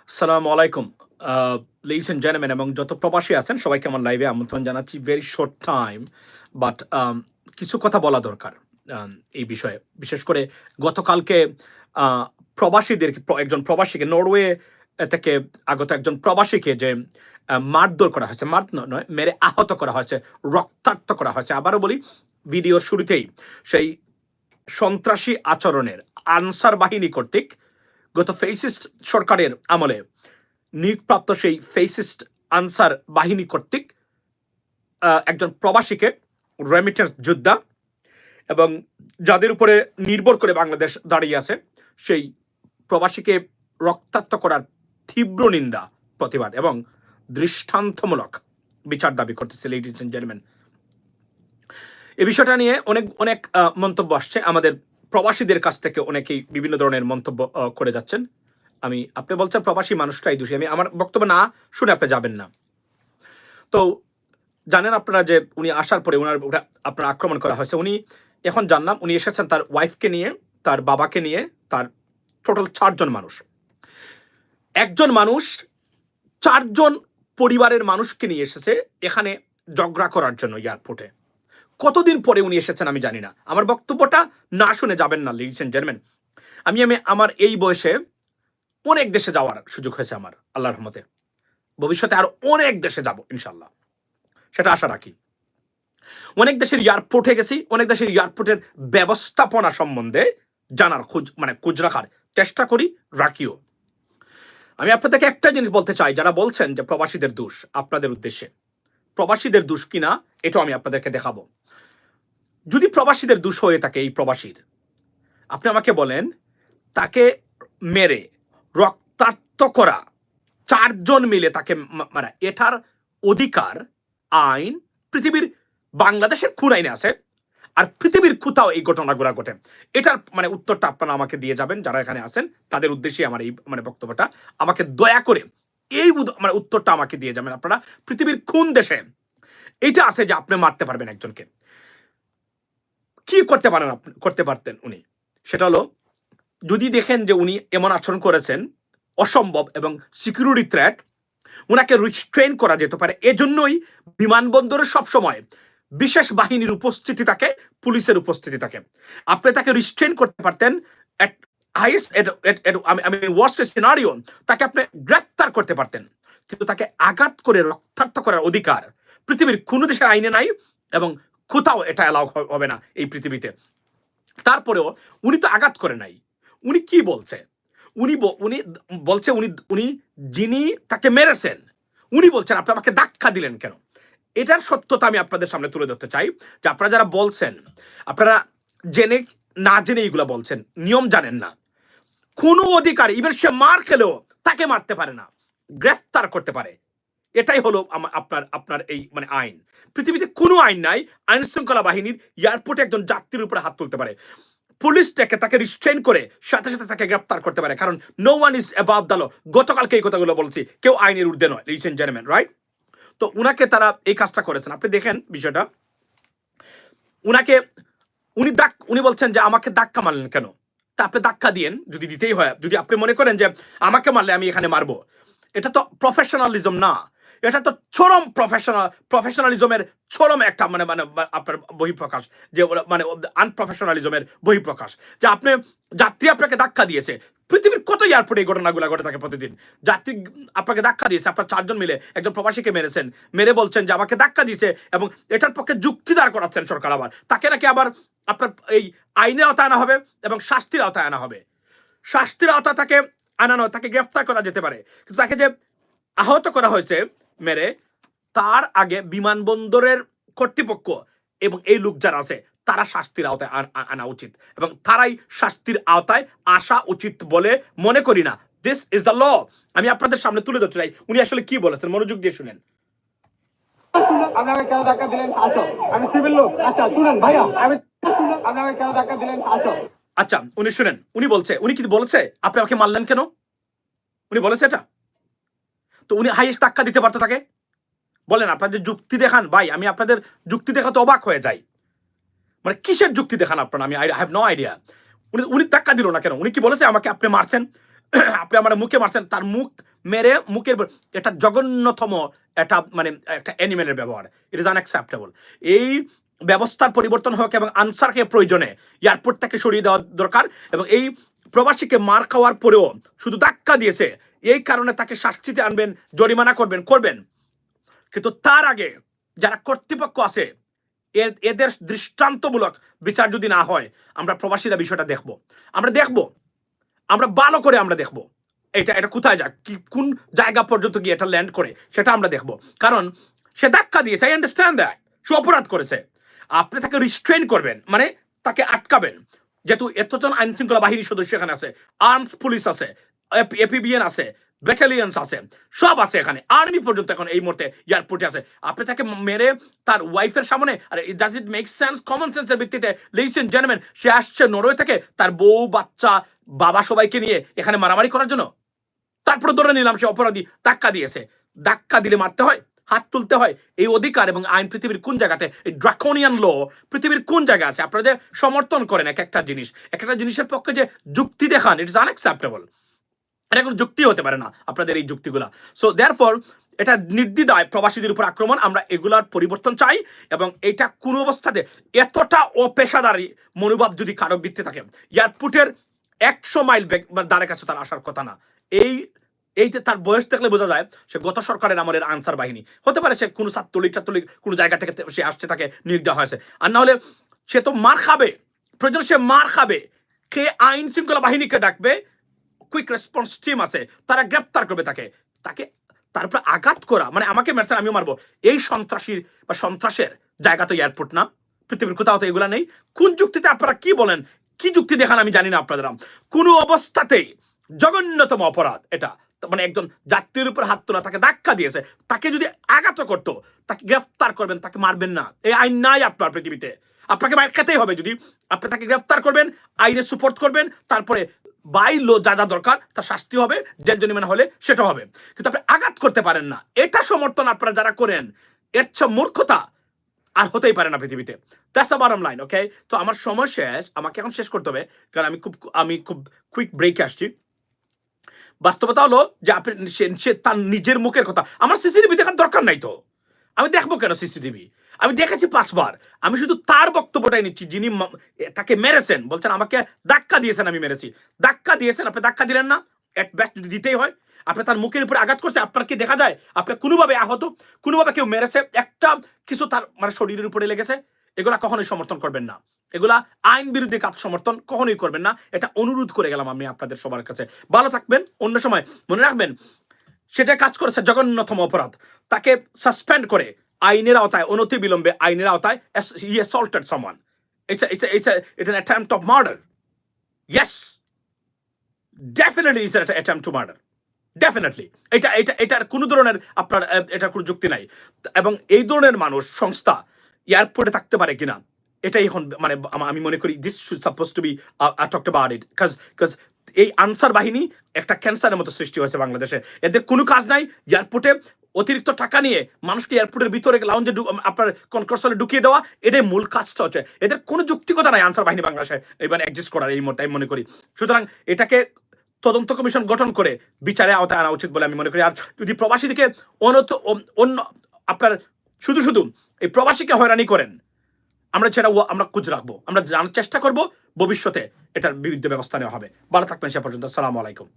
আসসালামু আলাইকুম। Ladies and gentleman এবং যত প্রবাসী আছেন সবাইকে আমার লাইভে আমন্ত্রণ জানাচ্ছি। ভেরি শর্ট টাইম বাট কিছু কথা বলা দরকার আম এই বিষয়ে। বিশেষ করে গতকালকে আ প্রবাসীদেরকে একজন প্রবাসীকে নরওয়ে থেকে আগত একজন প্রবাসীকে যে মারধর করা হয়েছে, নয়, মেরে আহত করা হয়েছে, রক্তাক্ত করা হয়েছে। আবারও বলি ভিডিওর শুরুতেই সেই সন্ত্রাসী আচরণের আনসার বাহিনী কর্তৃক গত ফেসিস্ট সরকারের আমলে নিয়োগপ্রাপ্ত সেই ফেসিস্ট আনসার বাহিনী কর্তৃক একজন প্রবাসীকে রেমিটেন্স যোদ্ধা এবং যাদের উপরে নির্ভর করে বাংলাদেশ দাঁড়িয়ে আছে সেই প্রবাসীকে রক্তাক্ত করার তীব্র নিন্দা, প্রতিবাদ এবং দৃষ্টান্তমূলক বিচার দাবি করতেছে। লেডিজ এন্ড জেন্টলম্যান, এই বিষয়টা নিয়ে অনেক অনেক মন্তব্য আসছে। আমাদের প্রবাসীদের কাছ থেকে অনেকেই বিভিন্ন ধরনের মন্তব্য করে যাচ্ছেন। আপনি বলছেন প্রবাসী মানুষটাই দোষী। আমার বক্তব্য না শুনে আপনি যাবেন না। তো জানেন আপনারা যে উনি আসার পরে আপনার আক্রমণ করা হয়েছে। উনি এখন জানলাম উনি এসেছেন তার ওয়াইফকে নিয়ে, তার বাবাকে নিয়ে, তার টোটাল ৪ জন মানুষ। একজন মানুষ ৪ জন পরিবারের মানুষকে নিয়ে এসেছে এখানে ঝগড়া করার জন্য এয়ারপোর্টে। কতদিন পরে উনি এসেছেন আমি জানি না। আমার বক্তব্যটা না শুনে যাবেন না লেডিস এন্ড জেন্টলম্যান। আমি আমার এই বয়সে অনেক দেশে যাওয়ার সুযোগ হয়েছে আমার, আল্লাহর রহমতে। ভবিষ্যতে আরো অনেক দেশে যাব ইনশাআল্লাহ, সেটা আশা রাখি। অনেক দেশের এয়ারপোর্টে গেছি, অনেক দেশের এয়ারপোর্টের ব্যবস্থাপনা সম্বন্ধে জানার খোঁজ রাখার চেষ্টা করি, রাখিও। আমি আপনাদেরকে একটা জিনিস বলতে চাই, যারা বলছেন যে প্রবাসীদের দোষ, আপনাদের উদ্দেশ্যে প্রবাসীদের দোষ কিনা এটাও আমি আপনাদেরকে দেখাবো। যদি প্রবাসীদের দোষ হয়ে থাকে এই প্রবাসীর, আপনি আমাকে বলেন তাকে মেরে রক্তাক্ত করা ৪ জন মিলে তাকে মারা, এটার অধিকার আইন পৃথিবীর বাংলাদেশের খুন আইনে আছে, আর পৃথিবীর কোথাও এই ঘটনাগুলো ঘটে। এটার উত্তরটা আপনারা আমাকে দিয়ে যাবেন, যারা এখানে আছেন তাদের উদ্দেশ্যে আমার এই বক্তব্যটা। আমাকে দয়া করে এই উত্তরটা আমাকে দিয়ে যাবেন। আপনারা পৃথিবীর কোন দেশে এটা আছে যে আপনি মারতে পারবেন একজনকে? কি করতে পারতেন উনি? সেটা হলো, যদি দেখেন যে উনি এমন আচরণ করেছেন অসম্ভব এবং সিকিউরিটি থ্রেট, উনাকে রিস্ট্রেন করা যেতে পারে। এজন্যই বিমানবন্দরে সবসময় বিশেষ বাহিনীর উপস্থিতি থাকে, পুলিশের উপস্থিতি থাকে। আপনি তাকে রিস্ট্রেন করতে পারতেন। ওয়ার্স্ট সিনারিও তাকে আপনি গ্রেফতার করতে পারতেন, কিন্তু তাকে আঘাত করে রক্তাক্ত করার অধিকার পৃথিবীর কোন দেশের আইনে নাই এবং কোথাও এটা অ্যালাউ হবে না এই পৃথিবীতে। তারপরেও উনি তো আঘাত করে নাই। উনি কি বলছে? উনি বলছে উনি যিনি তাকে মেরেছেন উনি বলছেন আপনি আমাকে ধাক্কা দিলেন কেন? এটার সত্যতা আমি আপনাদের সামনে তুলে ধরতে চাই যে আপনারা যারা বলছেন, আপনারা জেনে না জেনে এইগুলা বলছেন, নিয়ম জানেন না। কোনো অধিকার, ইভেন সে মার খেলেও তাকে মারতে পারে না, গ্রেফতার করতে পারে। এটাই হলো আপনার এই আইন। পৃথিবীতে কোনো আইন নাই আইন শৃঙ্খলা বাহিনীর এয়ারপোর্টে একজন যাত্রীর উপরে হাত তুলতে পারে। পুলিশ তাকে রিস্ট্রেন করে সাথে সাথে তাকে গ্রেফতার করতে পারে, কারণ no one is above the law. গতকালকে এই কথাগুলো বলছি, কেউ আইনের ঊর্ধ্বে নয়, লেডিস এন্ড জেন্টলম্যান, রাইট? তো উনাকে তারা এই কাজটা করেছেন। আপনি দেখেন বিষয়টা, উনি বলছেন যে আমাকে ধাক্কা মারলেন কেন? তা আপনি ধাক্কা দিয়েন, যদি দিতেই হয়। যদি আপনি মনে করেন যে আমাকে মারলে আমি এখানে মারবো, এটা তো প্রফেশনালিজম না, এটা তো চরম প্রফেশনালিজমের চরম একটা আপনার বহিঃপ্রকাশ, যে আনপ্রফেশনালিজমের বহিঃপ্রকাশ। যে আপনি যাত্রী আপনাকে ধাক্কা দিয়েছে, পৃথিবীর কত এয়ারপোর্টে এই ঘটনাগুলো ঘটে থাকে প্রতিদিন। যাত্রী আপনাকে ধাক্কা দিয়েছে, আপনার ৪ জন মিলে একজন প্রবাসীকে মেরেছেন, মেরে বলছেন যে আমাকে ধাক্কা দিয়েছে এবং এটার পক্ষে যুক্তি দাঁড় করাচ্ছেন সরকার। আবার তাকে নাকি আবার আপনার এই আইনের আওতায় আনা হবে এবং শাস্তির আওতায় আনা হবে। শাস্তির আওতায় তাকে আনানো, তাকে গ্রেফতার করা যেতে পারে, কিন্তু তাকে যে আহত করা হয়েছে মেরে, তার আগে বিমানবন্দরের কর্তৃপক্ষ এবং এই লোক যারা আছে তারা শাস্তির আওতায় আনা উচিত এবং তারাই শাস্তির আওতায় আসা উচিত বলে মনে করি না। This is the law. আমি আপনাদের সামনে তুলে ধরতে চাই উনি আসলে কি বলেছেন, মনোযোগ দিয়ে শুনেন। আপনাকে কেন ধাক্কা দিলেন? আসো, আমি সিভিল লোক। আচ্ছা শুনেন ভাইয়া, আপনাকে কেন ধাক্কা দিলেন? আসো। আচ্ছা উনি শুনেন, উনি কি বলছে আপনি আমাকে মারলেন কেন? উনি বলেছে এটা? তো উনি হাইয়েস্ট ধাক্কা দিতে পারতো তাকে। বলেন, আপনাদের যুক্তি দেখান ভাই। আমি আপনাদের যুক্তি দেখাতে অবাক হয়ে যাই। কিসের যুক্তি দেখান আপনারা? আমি আই হ্যাভ নো আইডিয়া। উনি ধাক্কা দিল না কেন? উনি কি বলেছে আমাকে আপনি মারছেন? আপনি আমার মুখে মারছেন। তার মুখ মেরে মুখের এটা জঘন্যতম এটা মানে একটা অ্যানিমেলের ব্যবহার। It is unacceptable. এই ব্যবস্থার পরিবর্তন হোক এবং আনসারকে প্রয়োজনে এয়ারপোর্ট থেকে সরিয়ে দেওয়া দরকার এবং এই প্রবাসীকে মার খাওয়ার পরেও শুধু ধাক্কা দিয়েছে এই কারণে তাকে শাস্তিতে আনবেন, জরিমানা করবেন, কিন্তু তার আগে যারা কর্তৃপক্ষ আছে এদের দৃষ্টান্তমূলক বিচার যদি না হয় আমরা প্রবাসীরা বিষয়টা আমরা ভালো করে দেখব এটা কোথায় যাক, কোন জায়গা পর্যন্ত গিয়ে এটা ল্যান্ড করে সেটা আমরা দেখব। কারণ সে ধাক্কা দিয়েছে, আই আন্ডারস্ট্যান্ড দ্যাট, সে অপরাধ করেছে। আপনি তাকে রিস্ট্রেন করবেন, মানে তাকে আটকাবেন, যেহেতু এতজন আইন শৃঙ্খলা বাহিনীর সদস্য এখানে আছে, আর্মড পুলিশ আছে, এপিবিএন আছে, ব্যাটালিয়ন্স আছে, সব আছে এখানে, আর্মি পর্যন্ত এখন এই মুহূর্তে এয়ারপোর্টে আছে। আপনি তাকে মেরে তার ওয়াইফের সামনে, আর does it make sense? Common সেন্সের ভিত্তিতে লিডিস এন্ড জেন্টলম্যান, সে আসছে নরওয়ে থেকে তার বউ বাচ্চা বাবা সবাইকে নিয়ে এখানে মারামারি করার জন্য? তারপরে ধরে নিলাম সে অপরাধী, ধাক্কা দিয়েছে, ধাক্কা দিলে মারতে হয়, হাত তুলতে হয়, এই অধিকার এবং আইন পৃথিবীর কোন জায়গাতে, এই ড্রাকোনিয়ান ল পৃথিবীর কোন জায়গায় আছে? আপনারা যে সমর্থন করেন এক একটা জিনিসের পক্ষে যে যুক্তি দেখান, ইট ইজ আনএক্সেপ্টেবল। এটা কোনো যুক্তি হতে পারে না আপনাদের এই যুক্তিগুলা। সো দেয়ারফর এটা নির্দ্বিধায় প্রবাসীদের উপর আক্রমণ, আমরা এগুলার পরিবর্তন চাই এবং এটা কোনো অবস্থাতে এতটা অপেশাদারি মনোভাব যদি কারো বৃত্তি থাকে, এয়ারপোর্টের 100 মাইল দ্বারে কাছে তার আসার কথা না। এইতে তার বয়স দেখলে বোঝা যায় সে গত সরকারের আমলের আনসার বাহিনী হতে পারে, সে কোনো ছাত্রলীগ কোনো জায়গা থেকে সে আসছে, তাকে নিয়োগ দেওয়া হয়েছে, আর না হলে সে তো মার খাবে, প্রয়োজন সে মার খাবে। কে আইন শৃঙ্খলা বাহিনীকে ডাকবে, কুইক রেসপন্স টিম আছে, তারা গ্রেফতার করবে তাকে তারপরে আঘাত করা, মানে আমাকে মারছেন আমিও মারবো, এই সন্ত্রাসীর বা সন্ত্রাসের জায়গা তো এয়ারপোর্ট না, পৃথিবীর কোথাও তো এগুলা নেই। কোন যুক্তিতে আপনারা কি বলেন, কি যুক্তি দেখান আমি জানি না আপনারা। কোনো অবস্থাতেই জঘন্যতম অপরাধ এটা, মানে একজন যাত্রীর উপর হাত তোলা, তাকে ধাক্কা দিয়েছে, তাকে যদি আঘাত করতো তাকে গ্রেফতার করবেন, তাকে মারবেন না। এই আইন নাই আপনার পৃথিবীতে, আপনাকে মার খেতেই হবে। যদি আপনি তাকে গ্রেফতার করবেন, আইনে সুপোর্ট করবেন, তারপরে বাইলো যা যা দরকার তার শাস্তি হবে, জেল জরিমানা হলে সেটা হবে, কিন্তু আপনি আঘাত করতে পারেন না। এটা সমর্থন আপনারা যারা করেন, এর চেয়ে মূর্খতা আর হতেই পারে না পৃথিবীতে। That's the bottom line. Okay, তো আমার সময় শেষ, আমাকে এখন শেষ করতে হবে, কারণ আমি খুব কুইক ব্রেকে আসছি। বাস্তবতা হলো যে আপনি সে তার নিজের মুখের কথা, আমার সিসিটিভি দেখার দরকার নাই তো, আমি দেখবো কেন সিসিটিভি? আমি দেখেছি 5 বার, আমি শুধু তার বক্তব্যটাই নিচ্ছি, যিনি তাকে মেরেছেন বলছেন আমাকে ধাক্কা দিয়েছেন, আমি মেরেছি। ধাক্কা দিয়েছেন, আপনি ধাক্কা দিলেন না, এক ব্যাস যদি দিতেই হয়, আপনি তার মুখের উপরে আঘাত করছে, আপনার কি দেখা যায় আপনি কোনোভাবে আহত, কোনোভাবে কেউ মেরেছে, একটা কিছু তার মানে শরীরের উপরে লেগেছে? এগুলা কখনোই সমর্থন করবেন না, এগুলা আইন বিরোধী কাজ সমর্থন কখনোই করবেন না। এটা অনুরোধ করে গেলাম আমি আপনাদের সবার কাছে। ভালো থাকবেন, অন্য সময় মনে রাখবেন সেটা কাজ করেছে জঘন্যতম অপরাধ, তাকে সাসপেন্ড করে আইনের আওতায়, অনতি বিলম্বে আইনের আওতায়, he assaulted someone. It's an attempt of murder. Yes, definitely it's an attempt to murder. Definitely. এটার কোনো ধরনের আপনার এটার কোনো যুক্তি নাই। এবং এই ধরনের মানুষ সংস্থা এয়ারপোর্টে থাকতে পারে কিনা, এটাই এখন মানে আমি মনে করি this should suppose to be talked about it, because এই আনসার বাহিনী একটা ক্যান্সারের মতো সৃষ্টি হয়েছে বাংলাদেশে। এদের কোনো কাজ নাই, এয়ারপোর্টে অতিরিক্ত টাকা নিয়ে মানুষকে এয়ারপোর্টের ভিতরে লাউঞ্জে আপনার কনকর্সলে ঢুকিয়ে দেওয়া, এটাই মূল কাজটা হচ্ছে। এদের কোনো যুক্তিকতা নাই আনসার বাহিনী বাংলাদেশে এবার এক্সিস্ট করার এই মুহূর্তে আমি মনে করি। সুতরাং এটাকে তদন্ত কমিশন গঠন করে বিচারে আওতায় আনা উচিত বলে আমি মনে করি। আর যদি প্রবাসীদেরকে অন্য আপনার শুধু এই প্রবাসীকে হয়রানি করেন, আমরা খোঁজ রাখবো, আমরা জানার চেষ্টা করব, ভবিষ্যতে এটার বিরুদ্ধে ব্যবস্থা নেওয়া হবে। ভালো থাকবেন সে পর্যন্ত, আসসালামু আলাইকুম।